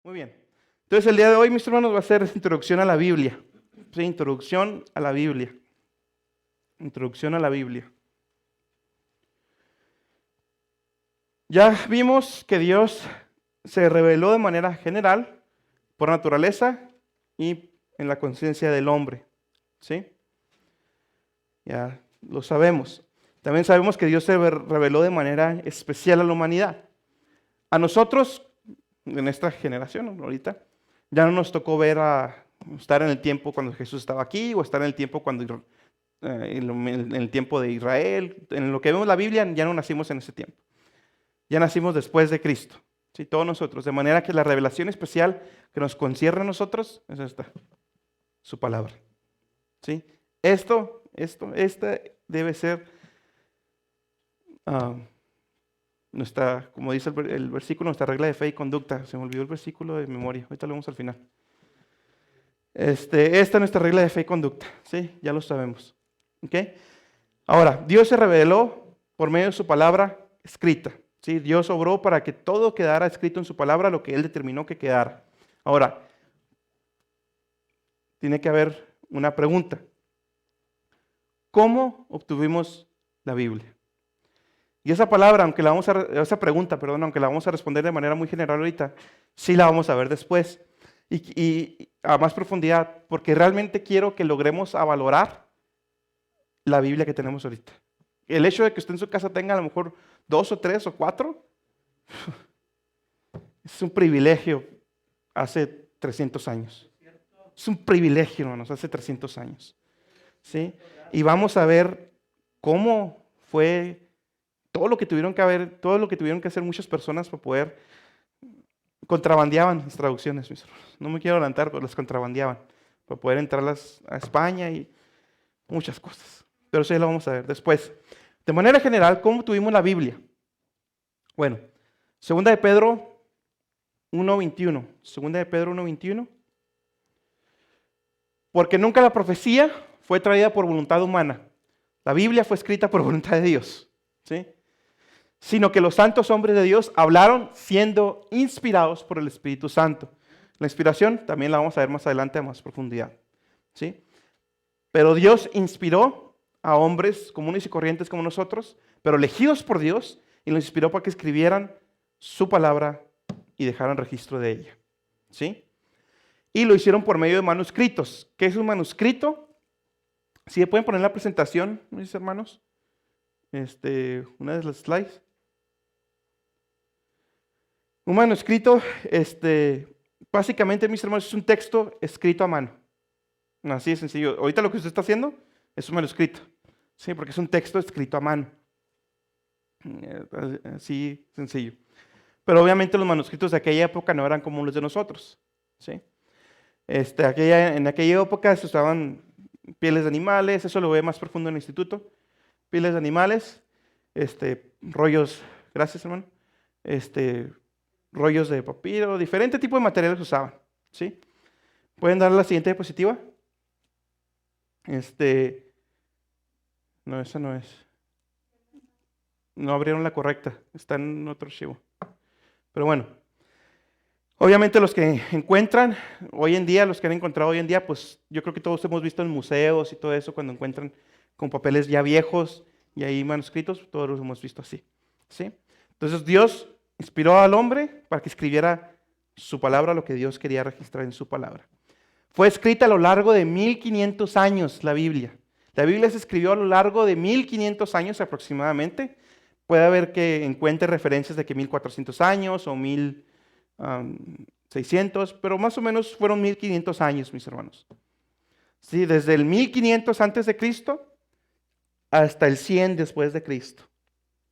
Muy bien. Entonces el día de hoy, mis hermanos, va a ser introducción a la Biblia. Sí, introducción a la Biblia. Introducción a la Biblia. Ya vimos que Dios se reveló de manera general, por naturaleza y en la conciencia del hombre. ¿Sí? Ya lo sabemos. También sabemos que Dios se reveló de manera especial a la humanidad. A nosotros, en esta generación, ahorita, ya no nos tocó estar en el tiempo cuando Jesús estaba aquí o estar en el tiempo cuando en el tiempo de Israel. En lo que vemos la Biblia, ya no nacimos en ese tiempo. Ya nacimos después de Cristo. ¿Sí? Todos nosotros. De manera que la revelación especial que nos concierne a nosotros es esta, su palabra. ¿Sí? Esta debe ser como dice el versículo, nuestra regla de fe y conducta. Se me olvidó el versículo de memoria. Ahorita lo vemos al final. Esta es nuestra regla de fe y conducta. ¿Sí? Ya lo sabemos. ¿Ok? Ahora, Dios se reveló por medio de su palabra escrita. ¿Sí? Dios obró para que todo quedara escrito en su palabra, lo que Él determinó que quedara. Ahora, tiene que haber una pregunta. ¿Cómo obtuvimos la Biblia? Y esa palabra, esa pregunta, aunque la vamos a responder de manera muy general ahorita, sí la vamos a ver después. Y a más profundidad, porque realmente quiero que logremos a valorar la Biblia que tenemos ahorita. El hecho de que usted en su casa tenga a lo mejor 2 o 3 o 4, es un privilegio hace 300 años. Es un privilegio, hermanos, hace 300 años. ¿Sí? Y vamos a ver cómo fue todo lo que tuvieron que hacer muchas personas para poder, contrabandeaban las traducciones, mis hermanos. No me quiero adelantar, pero las contrabandeaban para poder entrarlas a España y muchas cosas. Pero eso ya lo vamos a ver después. De manera general, ¿cómo tuvimos la Biblia? Bueno, 2 de Pedro 1:21. 2 de Pedro 1:21. Porque nunca la profecía fue traída por voluntad humana. La Biblia fue escrita por voluntad de Dios. ¿Sí? Sino que los santos hombres de Dios hablaron siendo inspirados por el Espíritu Santo. La inspiración también la vamos a ver más adelante a más profundidad. ¿Sí? Pero Dios inspiró a hombres comunes y corrientes como nosotros, pero elegidos por Dios, y los inspiró para que escribieran su palabra y dejaran registro de ella. ¿Sí? Y lo hicieron por medio de manuscritos. ¿Qué es un manuscrito? ¿Sí pueden poner la presentación, mis hermanos? Una de las slides. Un manuscrito, básicamente, mis hermanos, es un texto escrito a mano. Así de sencillo. Ahorita lo que usted está haciendo es un manuscrito. Sí, porque es un texto escrito a mano. Así sencillo. Pero obviamente los manuscritos de aquella época no eran como los de nosotros. ¿Sí? En aquella época se usaban pieles de animales, eso lo ve más profundo en el instituto. Pieles de animales, rollos, gracias hermano, rollos de papiro, diferente tipo de materiales usaban. ¿Sí? ¿Pueden dar la siguiente diapositiva? No, esa no es. No abrieron la correcta, está en otro archivo. Pero bueno, obviamente los que encuentran hoy en día, los que han encontrado hoy en día, pues yo creo que todos hemos visto en museos y todo eso, cuando encuentran con papeles ya viejos y ahí manuscritos, todos los hemos visto así. ¿Sí? Entonces Dios inspiró al hombre para que escribiera su palabra, lo que Dios quería registrar en su palabra. Fue escrita a lo largo de 1500 años la Biblia. La Biblia se escribió a lo largo de 1500 años aproximadamente. Puede haber que encuentre referencias de que 1400 años o 1600, pero más o menos fueron 1500 años, mis hermanos. Sí, desde el 1500 antes de Cristo hasta el 100 después de Cristo.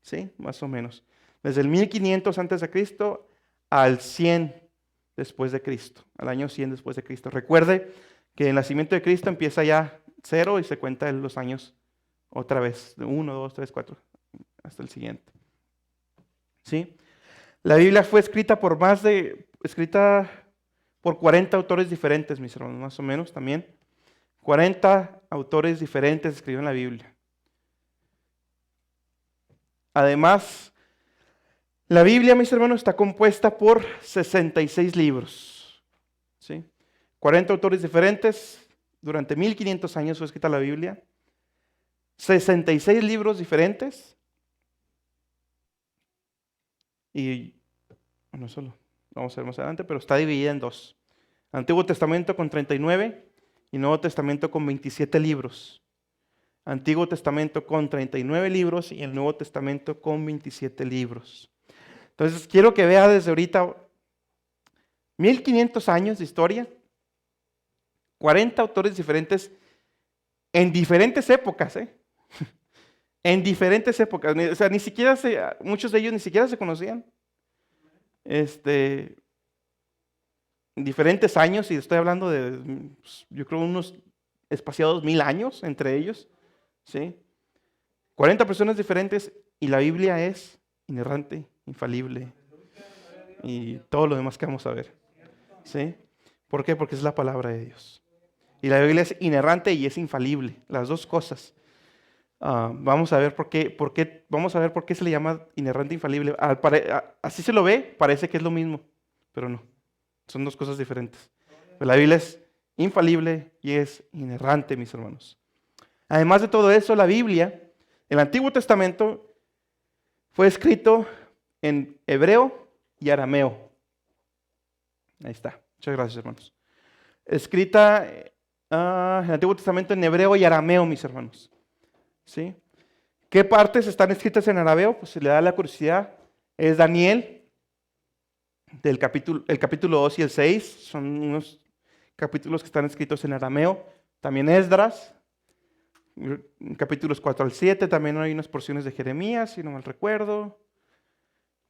Sí, más o menos. Desde el 1500 antes de Cristo al 100 después de Cristo, al año 100 después de Cristo. Recuerde que el nacimiento de Cristo empieza ya 0 y se cuenta los años otra vez, de 1, 2, 3, 4, hasta el siguiente. ¿Sí? La Biblia fue escrita por 40 autores diferentes, mis hermanos, más o menos también. 40 autores diferentes escribieron la Biblia. Además, La Biblia, mis hermanos, está compuesta por 66 libros. ¿Sí? 40 autores diferentes. Durante 1500 años fue escrita la Biblia. 66 libros diferentes. Y no solo, vamos a ver más adelante, pero está dividida en dos. Antiguo Testamento con 39 y Nuevo Testamento con 27 libros. Antiguo Testamento con 39 libros y el Nuevo Testamento con 27 libros. Entonces, quiero que vea desde ahorita 1500 años de historia, 40 autores diferentes en diferentes épocas, en diferentes épocas. O sea, muchos de ellos ni siquiera se conocían. En diferentes años, y estoy hablando de, yo creo, unos espaciados 1000 años entre ellos. ¿Sí? 40 personas diferentes y la Biblia es inerrante, infalible y todo lo demás que vamos a ver. ¿Sí? ¿Por qué? Porque es la palabra de Dios. Y la Biblia es inerrante y es infalible, las dos cosas. Vamos a ver por qué, vamos a ver por qué se le llama inerrante e infalible. Así se lo ve, parece que es lo mismo, pero no. Son dos cosas diferentes. Pero la Biblia es infalible y es inerrante, mis hermanos. Además de todo eso, la Biblia, el Antiguo Testamento, fue escrito en hebreo y arameo. Ahí está. Muchas gracias, hermanos. Escrita el Antiguo Testamento en hebreo y arameo, mis hermanos. ¿Sí? ¿Qué partes están escritas en arameo? Pues se le da la curiosidad. Es Daniel, el capítulo 2 y el 6. Son unos capítulos que están escritos en arameo. También Esdras. Capítulos 4 al 7, también hay unas porciones de Jeremías, si no mal recuerdo.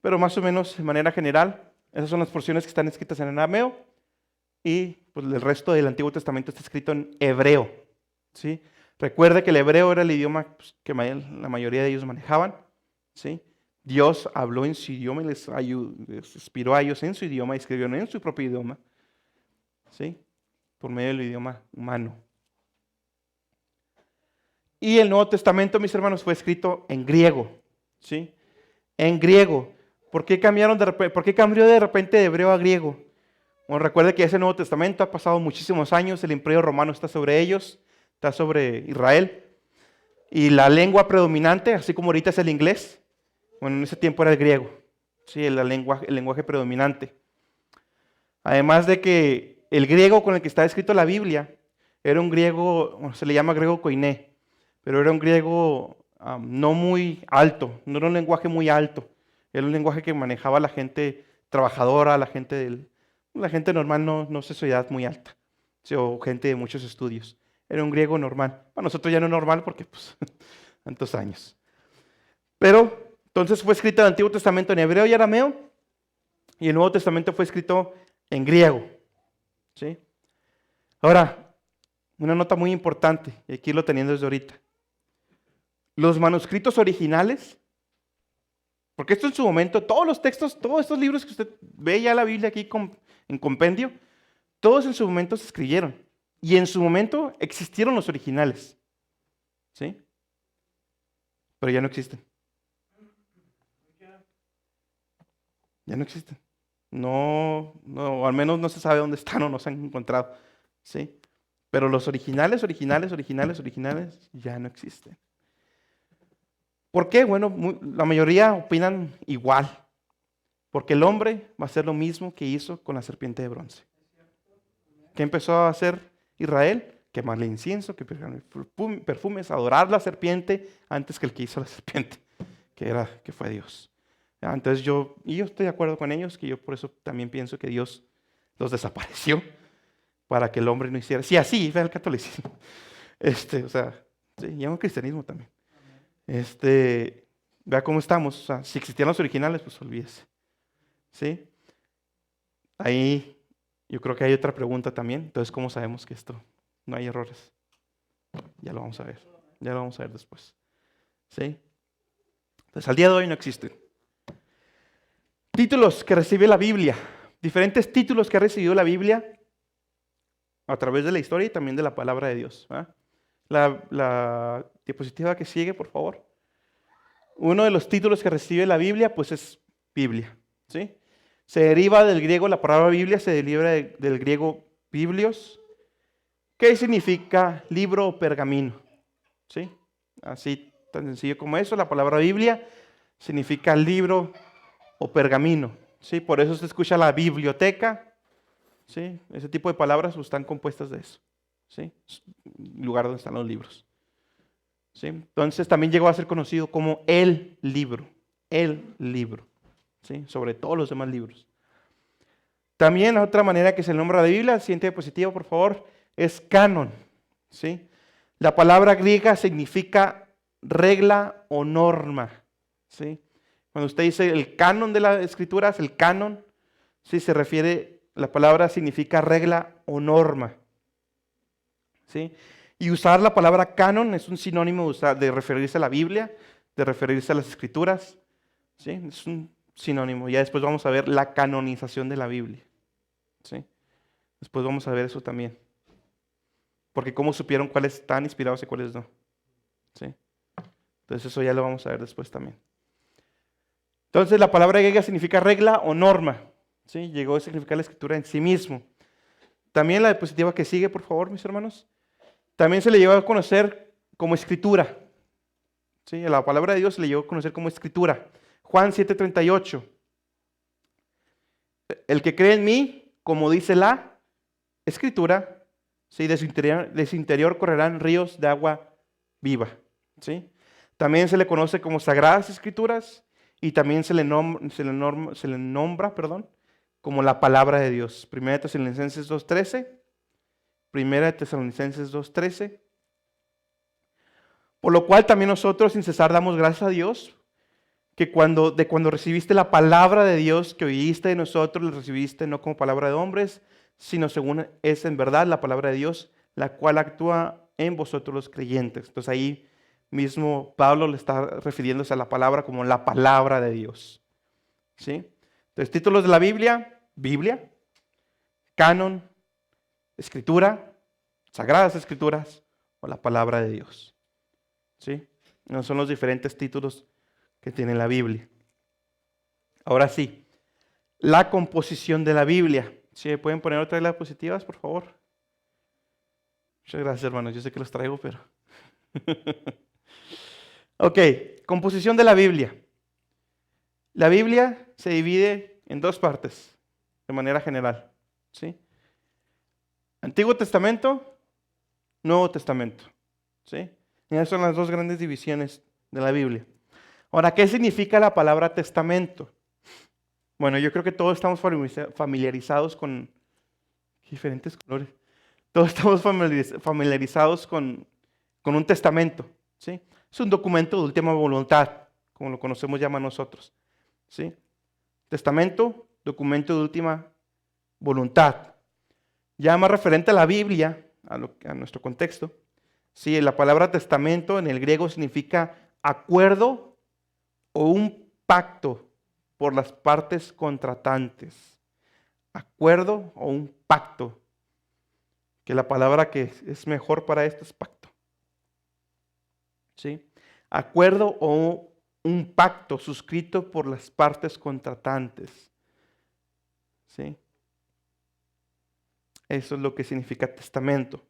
Pero más o menos, de manera general, esas son las porciones que están escritas en arameo. Y pues, el resto del Antiguo Testamento está escrito en hebreo. ¿Sí? Recuerde que el hebreo era el idioma pues, que la mayoría de ellos manejaban. ¿Sí? Dios habló en su idioma y les inspiró a ellos en su idioma y escribieron en su propio idioma. ¿Sí? Por medio del idioma humano. Y el Nuevo Testamento, mis hermanos, fue escrito en griego. ¿Sí? En griego. ¿Por qué cambió de repente de hebreo a griego? Bueno, recuerde que ese Nuevo Testamento ha pasado muchísimos años, el Imperio Romano está sobre ellos, está sobre Israel. Y la lengua predominante, así como ahorita es el inglés, bueno, en ese tiempo era el griego. Sí, el lenguaje predominante. Además de que el griego con el que está escrito la Biblia era un griego, se le llama griego koiné. Pero era un griego no muy alto, no era un lenguaje muy alto. Era un lenguaje que manejaba la gente trabajadora, la gente normal, no sociedad muy alta, ¿sí? O gente de muchos estudios. Era un griego normal. Para nosotros ya no es normal porque, pues, tantos años. Pero, entonces fue escrito el Antiguo Testamento en hebreo y arameo, y el Nuevo Testamento fue escrito en griego. ¿Sí? Ahora, una nota muy importante, y aquí lo teniendo desde ahorita. Los manuscritos originales, porque esto en su momento, todos los textos, todos estos libros que usted ve ya la Biblia aquí en compendio, todos en su momento se escribieron. Y en su momento existieron los originales. ¿Sí? Pero ya no existen. Ya no existen. No, al menos no se sabe dónde están o no se han encontrado. ¿Sí? Pero los originales ya no existen. ¿Por qué? Bueno, la mayoría opinan igual. Porque el hombre va a hacer lo mismo que hizo con la serpiente de bronce. ¿Qué empezó a hacer Israel? Quemarle incienso, que perfumes, adorar la serpiente antes que el que hizo la serpiente, que fue Dios. Entonces yo estoy de acuerdo con ellos, que yo por eso también pienso que Dios los desapareció para que el hombre no hiciera. Sí, así fue el catolicismo. O sea, sí, y el cristianismo también. Vea cómo estamos. O sea, si existían los originales, pues olvídese. ¿Sí? Ahí yo creo que hay otra pregunta también. Entonces, ¿cómo sabemos que esto no hay errores? Ya lo vamos a ver. Ya lo vamos a ver después. ¿Sí? Entonces, al día de hoy no existen. Títulos que recibe la Biblia. Diferentes títulos que ha recibido la Biblia a través de la historia y también de la palabra de Dios. La diapositiva que sigue, por favor. Uno de los títulos que recibe la Biblia, pues es Biblia, ¿sí? Se deriva del griego, la palabra Biblia se deriva del griego biblios, que significa libro o pergamino, ¿sí? Así tan sencillo como eso, la palabra Biblia significa libro o pergamino, ¿sí? Por eso se escucha la biblioteca, ¿sí? Ese tipo de palabras están compuestas de eso, ¿sí? Es el lugar donde están los libros, ¿sí? Entonces también llegó a ser conocido como el libro, ¿sí? Sobre todos los demás libros. También la otra manera que se nombra la Biblia, siguiente diapositiva por favor, es canon, ¿sí? La palabra griega significa regla o norma, ¿sí? Cuando usted dice el canon de las escrituras, el canon, ¿sí? Se refiere, la palabra significa regla o norma, ¿sí? Y usar la palabra canon es un sinónimo de referirse a la Biblia, de referirse a las escrituras, ¿sí? Es un sinónimo. Ya después vamos a ver la canonización de la Biblia, ¿sí? Después vamos a ver eso también. Porque cómo supieron cuáles están inspirados y cuáles no, ¿sí? Entonces eso ya lo vamos a ver después también. Entonces la palabra griega significa regla o norma, ¿sí? Llegó a significar la escritura en sí mismo. También la diapositiva que sigue, por favor, mis hermanos. También se le llegó a conocer como escritura, ¿sí? La palabra de Dios se le llegó a conocer como escritura. Juan 7:38. El que cree en mí, como dice la escritura, ¿sí? De su interior correrán ríos de agua viva, ¿sí? También se le conoce como Sagradas Escrituras y también se le nombra, como la palabra de Dios. 1 Tesalonicenses 2:13. 1 Tesalonicenses 2:13. Por lo cual también nosotros sin cesar damos gracias a Dios que cuando recibiste la palabra de Dios que oíste de nosotros, la recibiste no como palabra de hombres, sino según es en verdad la palabra de Dios, la cual actúa en vosotros los creyentes. Entonces ahí mismo Pablo le está refiriéndose a la palabra como la palabra de Dios, ¿sí? Entonces títulos de la Biblia: Biblia, canon, escritura, sagradas escrituras o la palabra de Dios, ¿sí? No son los diferentes títulos que tiene la Biblia. Ahora sí, la composición de la Biblia. ¿Sí? ¿Pueden poner otra de las diapositivas, por favor? Muchas gracias, hermanos. Yo sé que los traigo, pero... Ok, composición de la Biblia. La Biblia se divide en dos partes, de manera general, ¿sí? Antiguo Testamento, Nuevo Testamento, ¿sí? Y esas son las dos grandes divisiones de la Biblia. Ahora, ¿qué significa la palabra testamento? Bueno, yo creo que todos estamos familiarizados con diferentes colores. Todos estamos familiarizados con un testamento, ¿sí? Es un documento de última voluntad, como lo conocemos llama nosotros, ¿sí? Testamento, documento de última voluntad. Ya más referente a la Biblia, a nuestro contexto, ¿sí? La palabra testamento en el griego significa acuerdo o un pacto por las partes contratantes. Acuerdo o un pacto. Que la palabra que es mejor para esto es pacto, ¿sí? Acuerdo o un pacto suscrito por las partes contratantes, ¿sí? Eso es lo que significa testamento.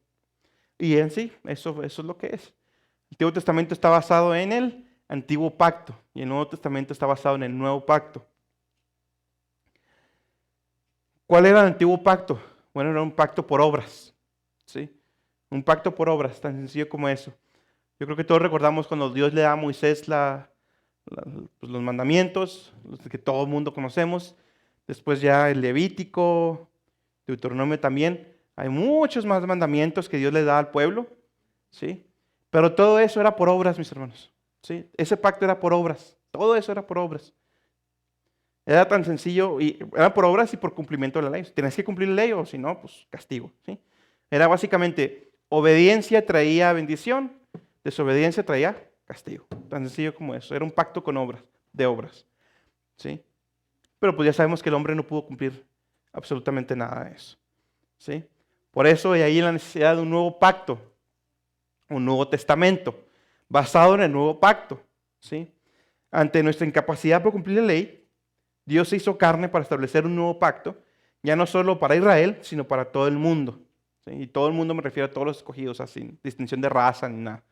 Y en sí, eso es lo que es. El Antiguo Testamento está basado en el Antiguo Pacto y el Nuevo Testamento está basado en el Nuevo Pacto. ¿Cuál era el Antiguo Pacto? Bueno, era un pacto por obras, ¿sí? Un pacto por obras, tan sencillo como eso. Yo creo que todos recordamos cuando Dios le da a Moisés pues los mandamientos, los que todo el mundo conocemos. Después ya el Levítico, Deuteronomio también. Hay muchos más mandamientos que Dios le da al pueblo, ¿sí? Pero todo eso era por obras, mis hermanos, ¿sí? Ese pacto era por obras. Todo eso era por obras. Era tan sencillo, y era por obras y por cumplimiento de la ley. Tienes que cumplir la ley o si no, pues castigo, ¿sí? Era básicamente, obediencia traía bendición, desobediencia traía castigo. Tan sencillo como eso. Era un pacto con obras, de obras, ¿sí? Pero pues ya sabemos que el hombre no pudo cumplir absolutamente nada de eso, ¿sí? Por eso hay ahí la necesidad de un nuevo pacto, un nuevo testamento, basado en el nuevo pacto, ¿sí? Ante nuestra incapacidad por cumplir la ley, Dios se hizo carne para establecer un nuevo pacto, ya no solo para Israel, sino para todo el mundo. ¿Sí? Y todo el mundo me refiero a todos los escogidos, sin distinción de raza ni nada.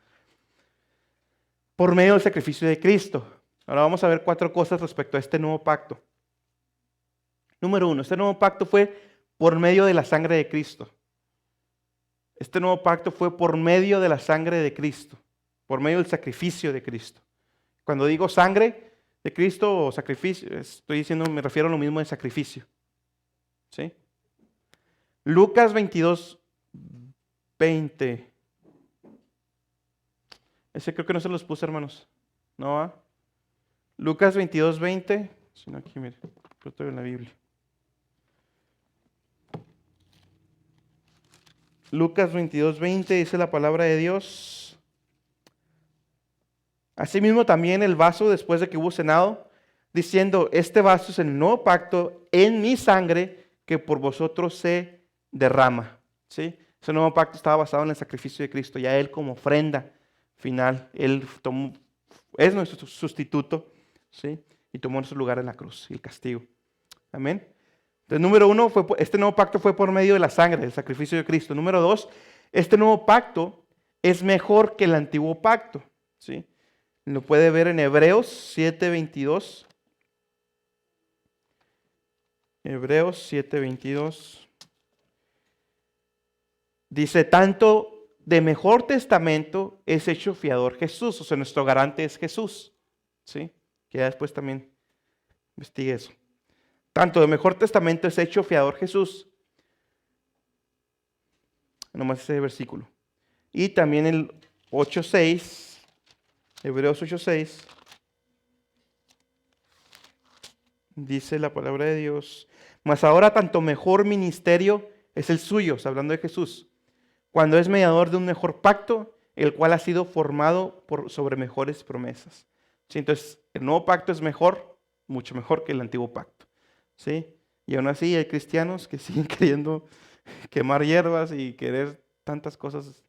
Por medio del sacrificio de Cristo. Ahora vamos a ver 4 cosas respecto a este nuevo pacto. Número 1, este nuevo pacto fue por medio de la sangre de Cristo. Este nuevo pacto fue por medio de la sangre de Cristo, por medio del sacrificio de Cristo. Cuando digo sangre de Cristo o sacrificio, estoy diciendo, me refiero a lo mismo de sacrificio. ¿Sí? Lucas 22, 20. Ese creo que no se los puse, hermanos. ¿No? ¿Ah? Lucas 22, 20. Si no, aquí, mire, yo estoy en la Biblia. Lucas 22, 20 dice la palabra de Dios. Asimismo también el vaso, después de que hubo cenado, diciendo, este vaso es el nuevo pacto en mi sangre que por vosotros se derrama. ¿Sí? Ese nuevo pacto estaba basado en el sacrificio de Cristo, ya Él como ofrenda final, Él es nuestro sustituto, ¿sí? Y tomó nuestro lugar en la cruz y el castigo. Amén. Entonces, número 1, este nuevo pacto fue por medio de la sangre, del sacrificio de Cristo. Número 2, este nuevo pacto es mejor que el antiguo pacto. ¿Sí? Lo puede ver en Hebreos 7:22. Hebreos 7:22. Dice, tanto de mejor testamento es hecho fiador Jesús. O sea, nuestro garante es Jesús. ¿Sí? Que ya después también investigue eso. Tanto de mejor testamento es hecho fiador Jesús. Nomás ese versículo. Y también el 8:6, Hebreos 8:6, dice la palabra de Dios, mas ahora tanto mejor ministerio es el suyo, o sea, hablando de Jesús, cuando es mediador de un mejor pacto, el cual ha sido formado sobre mejores promesas. ¿Sí? Entonces, el nuevo pacto es mejor, mucho mejor que el antiguo pacto. ¿Sí? Y aún así hay cristianos que siguen queriendo quemar hierbas y querer tantas cosas.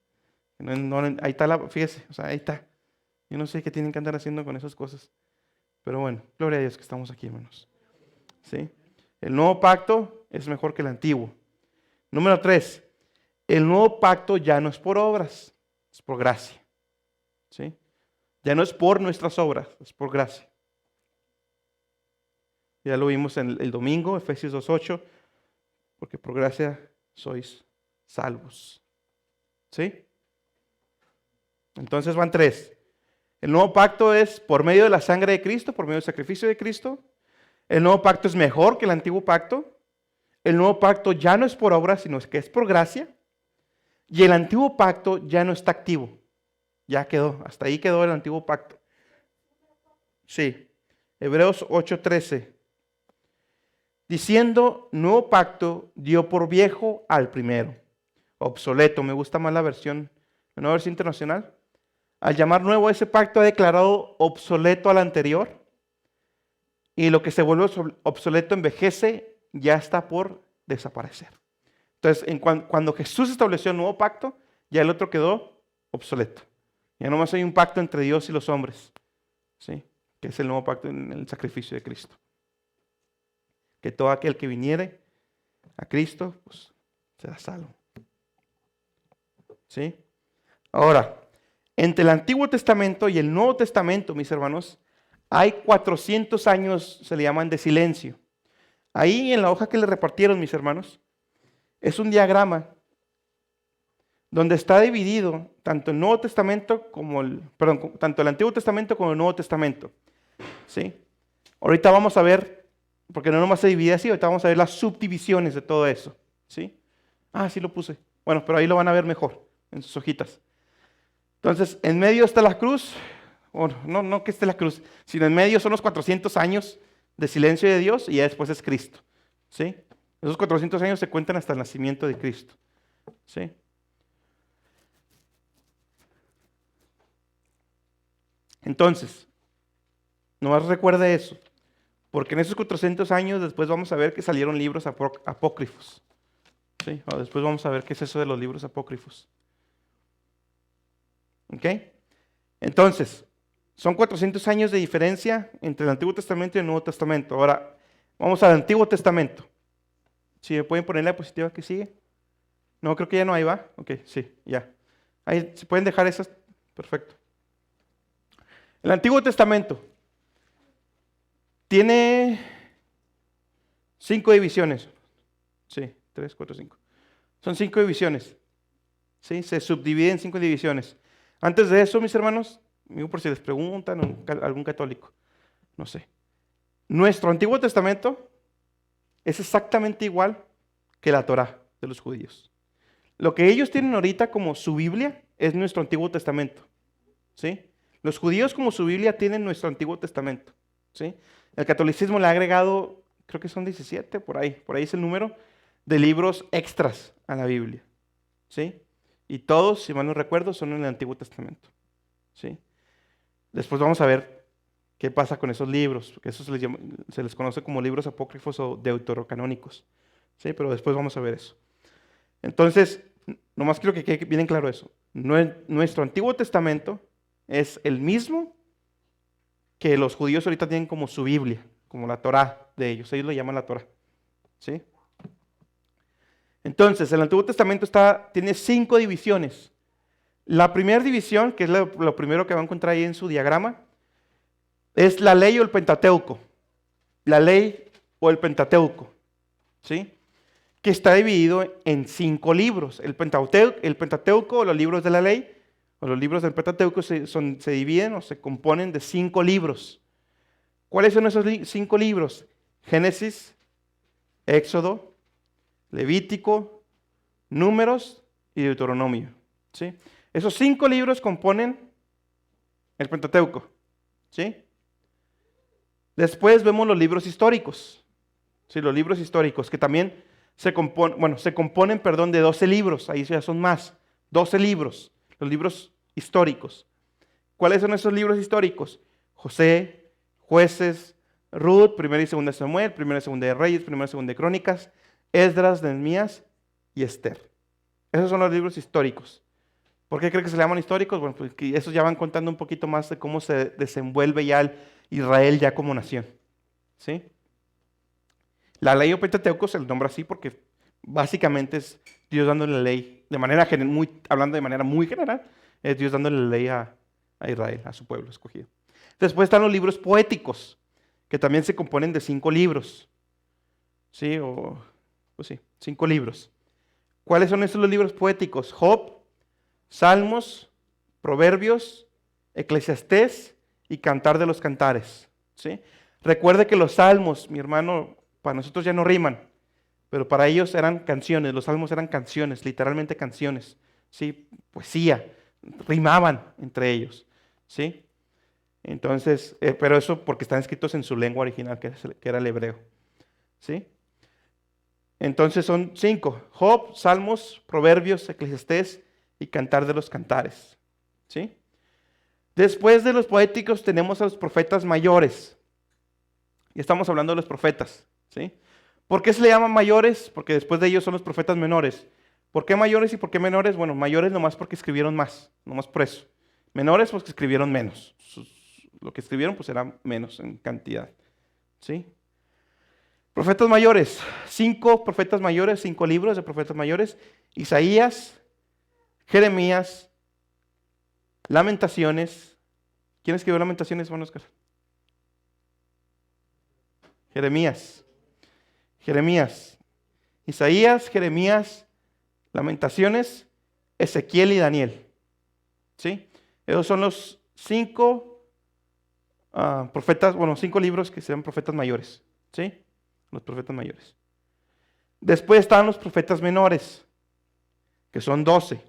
Ahí está, fíjese, o sea, ahí está. Yo no sé qué tienen que andar haciendo con esas cosas. Pero bueno, gloria a Dios que estamos aquí, hermanos. ¿Sí? El nuevo pacto es mejor que el antiguo. Número 3, el nuevo pacto ya no es por obras, es por gracia. ¿Sí? Ya no es por nuestras obras, es por gracia. Ya lo vimos en el domingo, Efesios 2:8, porque por gracia sois salvos. ¿Sí? Entonces van 3. El nuevo pacto es por medio de la sangre de Cristo, por medio del sacrificio de Cristo. El nuevo pacto es mejor que el antiguo pacto. El nuevo pacto ya no es por obra, sino que es por gracia. Y el antiguo pacto ya no está activo. Ya quedó, hasta ahí quedó el antiguo pacto. Sí, Hebreos 8:13. Diciendo, nuevo pacto dio por viejo al primero. Obsoleto, me gusta más la nueva versión internacional. Al llamar nuevo a ese pacto ha declarado obsoleto al anterior. Y lo que se vuelve obsoleto envejece, ya está por desaparecer. Entonces, cuando Jesús estableció el nuevo pacto, ya el otro quedó obsoleto. Ya nomás hay un pacto entre Dios y los hombres, ¿sí? Que es el nuevo pacto en el sacrificio de Cristo. Que todo aquel que viniere a Cristo, pues será salvo. ¿Sí? Ahora, entre el Antiguo Testamento y el Nuevo Testamento, mis hermanos, hay 400 años, se le llaman de silencio. Ahí en la hoja que le repartieron, mis hermanos, es un diagrama donde está dividido tanto el Nuevo Testamento como tanto el Antiguo Testamento como el Nuevo Testamento. ¿Sí? Ahorita vamos a ver, porque no nomás se divide así, ahorita vamos a ver las subdivisiones de todo eso. ¿Sí? Sí lo puse. Bueno, pero ahí lo van a ver mejor en sus hojitas. Entonces, en medio está la cruz, no que esté la cruz, sino en medio son los 400 años de silencio de Dios y ya después es Cristo. ¿Sí? Esos 400 años se cuentan hasta el nacimiento de Cristo. ¿Sí? Entonces, nomás recuerde eso, porque en esos 400 años después vamos a ver que salieron libros apócrifos. ¿Sí? O después vamos a ver qué es eso de los libros apócrifos. ¿Ok? Entonces, son 400 años de diferencia entre el Antiguo Testamento y el Nuevo Testamento. Ahora, Vamos al Antiguo Testamento. Si me pueden poner la diapositiva que sigue. No, creo que ya no hay, ¿va? Ok, sí, ya. Ahí, ¿se pueden dejar esas? Perfecto. El Antiguo Testamento tiene 5 divisiones. Sí, 3, 4, 5. Son 5 divisiones. ¿Sí? Se subdivide en 5 divisiones. Antes de eso, mis hermanos, digo por si les preguntan algún católico, no sé. Nuestro Antiguo Testamento es exactamente igual que la Torá de los judíos. Lo que ellos tienen ahorita como su Biblia es nuestro Antiguo Testamento. ¿Sí? Los judíos como su Biblia tienen nuestro Antiguo Testamento. ¿Sí? El catolicismo le ha agregado, creo que son 17, por ahí es el número, de libros extras a la Biblia. ¿Sí? Y todos, si mal no recuerdo, son en el Antiguo Testamento. ¿Sí? Después vamos a ver qué pasa con esos libros, porque eso se les conoce como libros apócrifos o deuterocanónicos. ¿Sí? Pero después vamos a ver eso. Entonces, nomás quiero que quede bien claro eso. Nuestro Antiguo Testamento es el mismo que los judíos ahorita tienen como su Biblia, como la Torá de ellos. Ellos lo llaman la Torá. ¿Sí? Entonces, el Antiguo Testamento tiene 5 divisiones. La primera división, que es lo primero que va a encontrar ahí en su diagrama, es la ley o el Pentateuco. La ley o el Pentateuco. ¿Sí? Que está dividido en 5 libros. El Pentateuco o los libros de la ley, o los libros del Pentateuco se dividen o se componen de 5 libros. ¿Cuáles son esos 5 libros? Génesis, Éxodo, Levítico, Números y Deuteronomio. ¿Sí? Esos 5 libros componen el Pentateuco. ¿Sí? Después vemos los libros históricos. ¿Sí? Los libros históricos que también se componen de 12 libros. Ahí ya son más. 12 libros. Los libros históricos. ¿Cuáles son esos libros históricos? José, Jueces, Ruth, Primera y Segunda de Samuel, Primera y Segunda de Reyes, Primera y Segunda de Crónicas, Esdras, Nehemías y Esther. Esos son los libros históricos. ¿Por qué cree que se llaman históricos? Bueno, pues que esos ya van contando un poquito más de cómo se desenvuelve ya el Israel ya como nación. ¿Sí? La ley o Pentateuco se le nombra así porque básicamente es Dios dándole la ley, hablando de manera muy general, es Dios dándole la ley a Israel, a su pueblo escogido. Después están los libros poéticos, que también se componen de 5 libros. ¿Sí? Pues sí, 5 libros. ¿Cuáles son estos los libros poéticos? Job, Salmos, Proverbios, Eclesiastés y Cantar de los Cantares. ¿Sí? Recuerde que los salmos, mi hermano, para nosotros ya no riman, pero para ellos eran canciones. Los salmos eran canciones, literalmente canciones. ¿Sí? Poesía, rimaban entre ellos. ¿Sí? Entonces, pero eso porque están escritos en su lengua original, que era el hebreo. ¿Sí? Entonces son 5: Job, Salmos, Proverbios, Eclesiastés y Cantar de los Cantares. ¿Sí? Después de los poéticos tenemos a los profetas mayores. Y estamos hablando de los profetas. ¿Sí? ¿Por qué se le llaman mayores? Porque después de ellos son los profetas menores. ¿Por qué mayores y por qué menores? Bueno, mayores nomás porque escribieron más, nomás por eso. Menores porque escribieron menos. Lo que escribieron pues era menos en cantidad. ¿Sí? Profetas mayores, 5 profetas mayores, 5 libros de profetas mayores: Isaías, Jeremías, Lamentaciones. ¿Quién escribió Lamentaciones, hermano Oscar? Jeremías. Isaías, Jeremías, Lamentaciones, Ezequiel y Daniel. ¿Sí? Esos son los 5 profetas, 5 libros que sean profetas mayores. ¿Sí? Los profetas mayores. Después están los profetas menores, que son 12.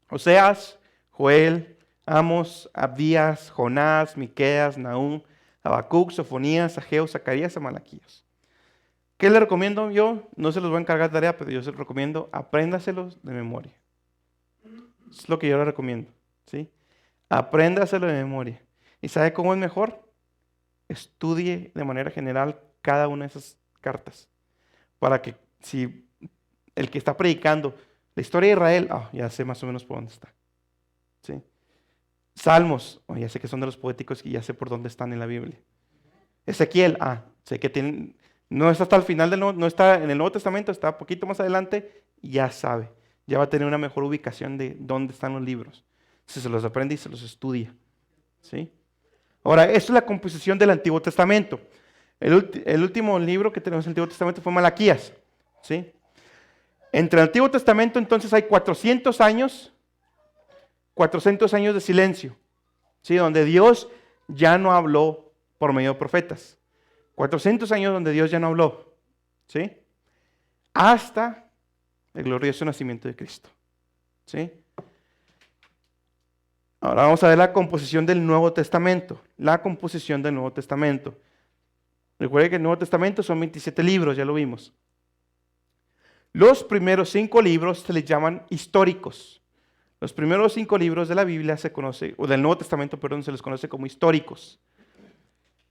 Oseas, Joel, Amos, Abdías, Jonás, Miqueas, Nahum, Habacuc, Sofonías, Ageo, Zacarías y Malaquías. ¿Qué le recomiendo yo? No se los voy a encargar de tarea, pero yo se los recomiendo, apréndaselos de memoria. Es lo que yo le recomiendo. ¿Sí? Apréndaselo de memoria. ¿Y sabe cómo es mejor? Estudie de manera general cada una de esas cartas. Para que si el que está predicando la historia de Israel, ya sé más o menos por dónde está. ¿Sí? Salmos, ya sé que son de los poéticos y ya sé por dónde están en la Biblia. Ezequiel, Sé que no está hasta el final no está en el Nuevo Testamento, está un poquito más adelante, y ya sabe, ya va a tener una mejor ubicación de dónde están los libros. Si se los aprende y se los estudia. ¿Sí? Ahora, esto es la composición del Antiguo Testamento. El último libro que tenemos en el Antiguo Testamento fue Malaquías. ¿Sí? Entre el Antiguo Testamento entonces hay 400 años de silencio, ¿sí? Donde Dios ya no habló por medio de profetas. 400 años donde Dios ya no habló, ¿sí? Hasta el glorioso nacimiento de Cristo, ¿sí? Ahora vamos a ver la composición del Nuevo Testamento. La composición del Nuevo Testamento. Recuerden que el Nuevo Testamento son 27 libros, ya lo vimos. Los primeros 5 libros se les llaman históricos. Los primeros 5 libros de la Biblia o del Nuevo Testamento, perdón, se les conoce como históricos.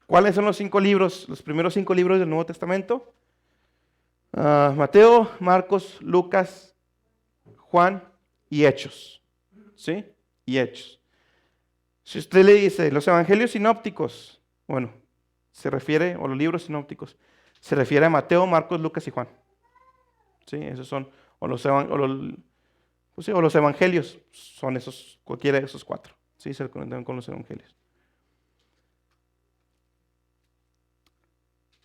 ¿Cuáles son los 5 libros, los primeros 5 libros del Nuevo Testamento? Mateo, Marcos, Lucas, Juan y Hechos. ¿Sí? Y Hechos. Si usted le dice los evangelios sinópticos, bueno, o los libros sinópticos, se refiere a Mateo, Marcos, Lucas y Juan. ¿Sí? Esos son, o los evangelios son cualquiera de esos 4. ¿Sí? Se conectan con los evangelios.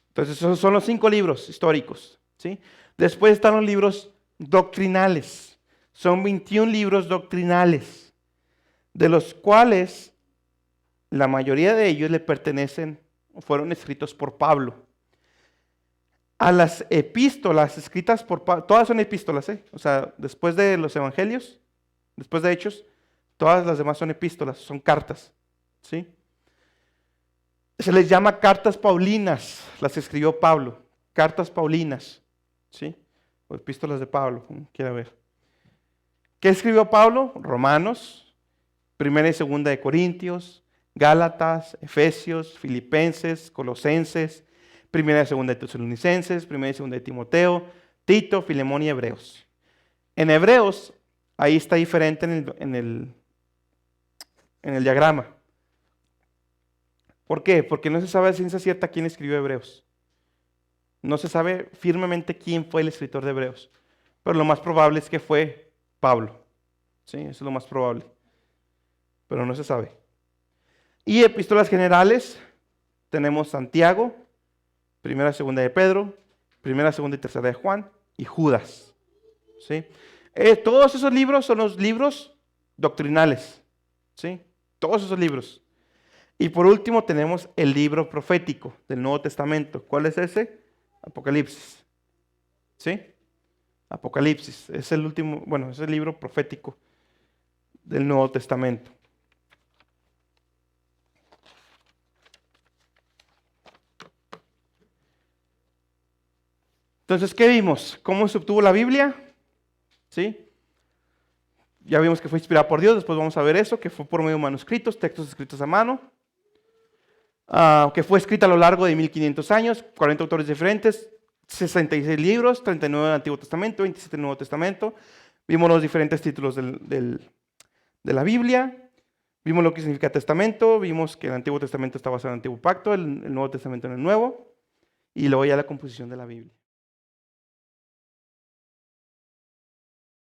Entonces, esos son los 5 libros históricos. ¿Sí? Después están los libros doctrinales. Son 21 libros doctrinales, de los cuales la mayoría de ellos le pertenecen, fueron escritos por Pablo. A las epístolas escritas por Pablo, todas son epístolas, o sea, después de los evangelios, después de Hechos, todas las demás son epístolas, son cartas, ¿sí? Se les llama cartas paulinas, las escribió Pablo, cartas paulinas, ¿sí? O epístolas de Pablo, como quiera ver. ¿Qué escribió Pablo? Romanos, Primera y Segunda de Corintios, Gálatas, Efesios, Filipenses, Colosenses, Primera y Segunda de Tesalonicenses, Primera y Segunda de Timoteo, Tito, Filemón y Hebreos. En Hebreos, ahí está diferente en el diagrama. ¿Por qué? Porque no se sabe a ciencia cierta quién escribió Hebreos. No se sabe firmemente quién fue el escritor de Hebreos. Pero lo más probable es que fue Pablo. ¿Sí? Eso es lo más probable. Pero no se sabe. Y epístolas generales, tenemos Santiago, Primera, Segunda de Pedro, Primera, Segunda y Tercera de Juan y Judas. ¿Sí? Todos esos libros son los libros doctrinales. ¿Sí? Todos esos libros. Y por último tenemos el libro profético del Nuevo Testamento. ¿Cuál es ese? Apocalipsis. ¿Sí? Apocalipsis. Es el último, bueno, es el libro profético del Nuevo Testamento. Entonces, ¿qué vimos? ¿Cómo se obtuvo la Biblia? ¿Sí? Ya vimos que fue inspirada por Dios, después vamos a ver eso, que fue por medio de manuscritos, textos escritos a mano, que fue escrita a lo largo de 1500 años, 40 autores diferentes, 66 libros, 39 del Antiguo Testamento, 27 del Nuevo Testamento. Vimos los diferentes títulos de la Biblia, vimos lo que significa testamento, vimos que el Antiguo Testamento está basado en el Antiguo Pacto, el Nuevo Testamento en el Nuevo, y luego ya la composición de la Biblia.